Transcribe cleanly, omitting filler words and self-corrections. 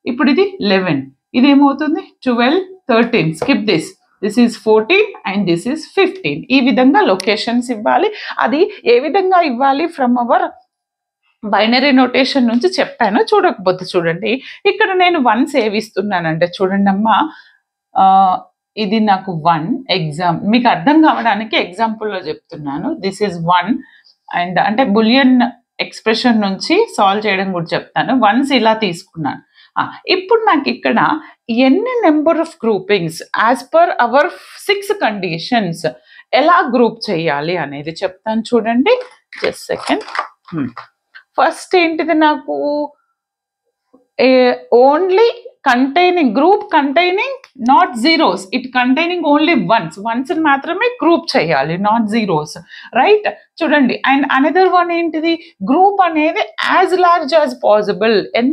ఇప్పుడు ఇది 11, ఇది ఏమవుతుంది 12, 13, skip this is 14 and this is 15. ఈ విధంగా లొకేషన్స్ ఇవ్వాలి. అది ఏ విధంగా ఇవ్వాలి ఫ్రమ్ అవర్ బైనరీ నోటేషన్ నుంచి చెప్పాను. చూడకపోతే చూడండి, ఇక్కడ నేను 1 సేవ్ ఇస్తున్నానంటే చూడండి అమ్మా, ఇది నాకు 1 ఎగ్జామ్ మీకు అర్థం కావడానికి ఎగ్జాంపుల్లో చెప్తున్నాను. దిస్ ఈజ్ 1 అండ్ అంటే బులియన్ ఎక్స్ప్రెషన్ నుంచి సాల్వ్ చేయడం కూడా చెప్తాను. 1s ఇలా తీసుకున్నాను. ఇప్పుడు నాకు ఇక్కడ ఎన్ని number of groupings as per our 6 conditions ఎలా గ్రూప్ చేయాలి అనేది చెప్తాను చూడండి. Just second. ఫస్ట్ ఏంటిది, నాకు only containing group containing not zeros, it containing only ones మాత్రమే గ్రూప్ చేయాలి, నాట్ జీరోస్, రైట్. చూడండి. అండ్ అనదర్ వన్ ఏంటిది, గ్రూప్ అనేది యాజ్ లార్జ్ యాజ్ పాసిబుల్,